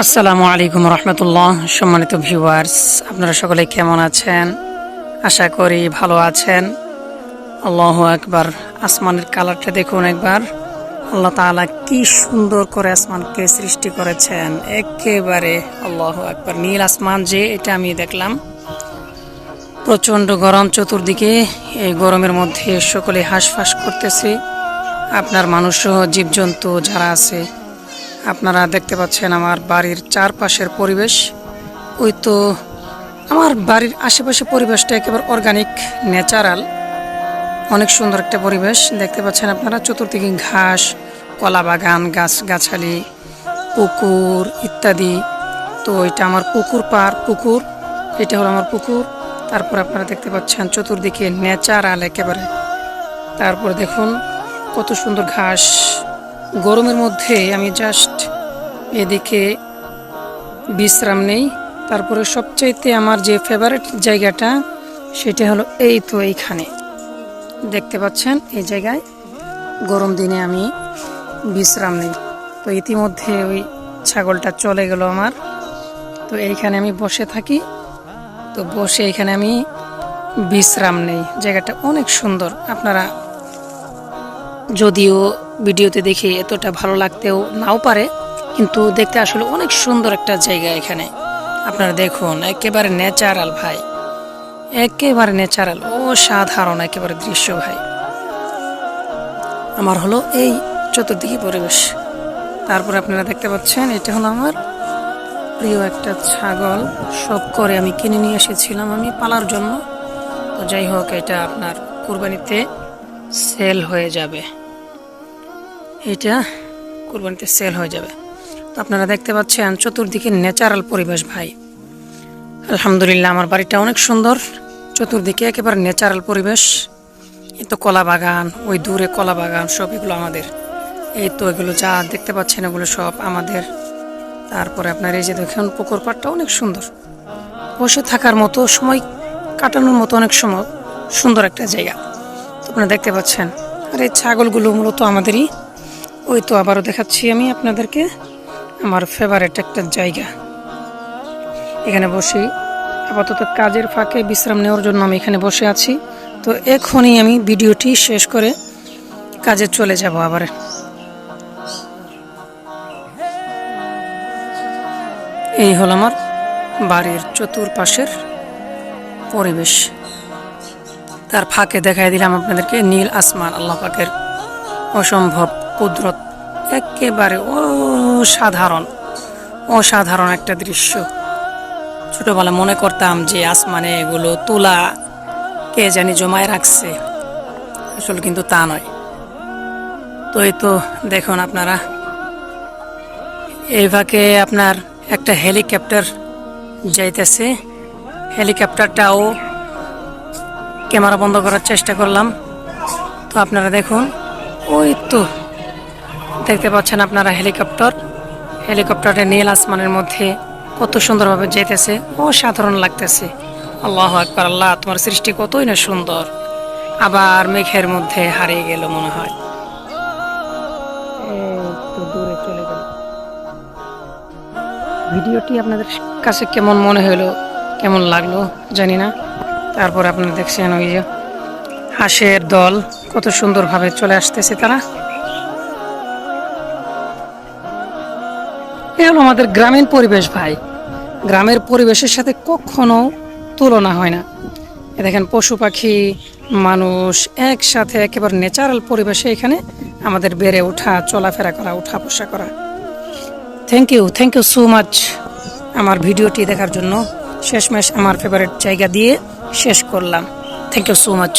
আসসালামু আলাইকুম রহমতুল্লাহ। সম্মানিত ভিউয়ার্স, আপনারা সকলে কেমন আছেন? আশা করি ভালো আছেন। আল্লাহু আকবার। আসমানের কালারটা দেখুন একবার। আল্লাহ তাআলা কি সুন্দর করে আসমানকে সৃষ্টি করেছেন, একেবারে আল্লাহু আকবার। নীল আসমান যে এটা আমি দেখলাম। প্রচণ্ড গরম চতুর্দিকে। এই গরমের মধ্যে সকলে হাঁসফাঁস করতেছে। আপনার মানুষসহ জীবজন্তু যারা আছে, আপনারা দেখতে পাচ্ছেন আমার বাড়ির চারপাশের পরিবেশ। ওই তো আমার বাড়ির আশেপাশে পরিবেশটা একেবারে অর্গানিক, ন্যাচারাল, অনেক সুন্দর একটা পরিবেশ দেখতে পাচ্ছেন আপনারা। চতুর্দিকে ঘাস, কলা বাগান, গাছগাছালি, পুকুর ইত্যাদি। তো এটা আমার পুকুর, এটা হলো আমার পুকুর। তারপর আপনারা দেখতে পাচ্ছেন চতুর্দিকে ন্যাচারাল একেবারে। তারপর দেখুন কত সুন্দর ঘাস। গরমের মধ্যে আমি জাস্ট এদিকে বিশ্রাম নেই। তারপরে সবচাইতে আমার যে ফেভারিট জায়গাটা সেটা হলো এই তো এইখানে দেখতে পাচ্ছেন, এই জায়গায় গরম দিনে আমি বিশ্রাম নেই। তো ইতিমধ্যে ওই ছাগলটা চলে গেল আমার। তো এইখানে আমি বসে থাকি, তো বসে এখানে আমি বিশ্রাম নেই। জায়গাটা অনেক সুন্দর। আপনারা যদিও ভিডিওতে দেখে এতটা ভালো লাগতেও নাও পারে, কিন্তু দেখতে আসলে অনেক সুন্দর একটা জায়গা এখানে। আপনারা দেখুন একেবারে ন্যাচারাল ভাই, একেবারে ন্যাচারাল, অসাধারণ একেবারে দৃশ্য ভাই। আমার হলো এই চতুর্দিকে পরিবেশ। তারপরে আপনারা দেখতে পাচ্ছেন এটা হলো আমার প্রিয় একটা ছাগল। শখ করে আমি কিনে নিয়ে এসেছিলাম আমি পালার জন্য। তো যাই হোক, এটা আপনার কুরবানিতে সেল হয়ে যাবে, এটা কুরবানিতে সেল হয়ে যাবে। তো আপনারা দেখতে পাচ্ছেন চতুর্দিকে ন্যাচারাল পরিবেশ ভাই। আলহামদুলিল্লাহ, আমার বাড়িটা অনেক সুন্দর। চতুর্দিকে একেবারে ন্যাচারাল পরিবেশ। এই তো কলা বাগান, ওই দূরে কলা বাগান, সব এগুলো আমাদের। এই তো এগুলো যা দেখতে পাচ্ছেন এগুলো সব আমাদের। তারপরে আপনার এই যে দেখুন পুকুর পাড়টা অনেক সুন্দর, বসে থাকার মতো, সময় কাটানোর মতো অনেক সময় সুন্দর একটা জায়গা। তো আপনারা দেখতে পাচ্ছেন। আর এই ছাগলগুলো মূলত আমাদেরই। ওই তো আবারও দেখাচ্ছি আমি আপনাদেরকে আমার ফেভারিট একটা জায়গা। এখানে বসে আপাতত কাজের ফাঁকে বিশ্রাম নেওয়ার জন্য আমি এখানে বসে আছি। তো এখনই আমি ভিডিওটি শেষ করে কাজে চলে যাব আবার। এই হলো আমার বাড়ির চতুর্পাশের পরিবেশ। তার ফাঁকে দেখাই দিলাম আপনাদেরকে নীল আসমান, আল্লাহ পাকের অসম্ভব কুদরত, একেবারে অসাধারণ একটা দৃশ্য। ছোটবেলা মনে করতাম যে আসমানে এগুলো তুলা কে জানি জমায় রাখছে, আসলে কিন্তু তা নয়। তো এই তো দেখুন আপনারা, এই ফাঁকে আপনার একটা হেলিকপ্টার যাইতেছে। হেলিকপ্টারটাও ক্যামেরা বন্ধ করার চেষ্টা করলাম। তো আপনারা দেখুন, ওই তো দেখতে পাচ্ছেন আপনারা হেলিকপ্টারটা নীল আসমানের মধ্যে কত সুন্দরভাবে যেতেছে, অসাধারণ লাগতেছে। আল্লাহু আকবার। আল্লাহ, তোমার সৃষ্টি কতই না সুন্দর। আবার মেঘের মধ্যে হারিয়ে গেল মনে হয়, একটু দূরে চলে গেল। ভিডিওটি আপনাদের কাছে কেমন মনে হলো, কেমন লাগলো জানি না। তারপর আপনারা দেখছেন ওই যে হাঁসের দল কত সুন্দরভাবে চলে আসতেছে তারা। এ হলো আমাদের গ্রামীণ পরিবেশ ভাই। গ্রামের পরিবেশের সাথে কখনো তুলনা হয় না। এ দেখেন পশু পাখি, মানুষ একসাথে একেবারে ন্যাচারাল পরিবেশে এখানে আমাদের বেড়ে ওঠা, চলাফেরা করা, উঠা বসা করা। থ্যাংক ইউ সো মাচ আমার ভিডিওটি দেখার জন্য। শেষমেশ আমার ফেভারিট জায়গা দিয়ে শেষ করলাম। Thank you so much.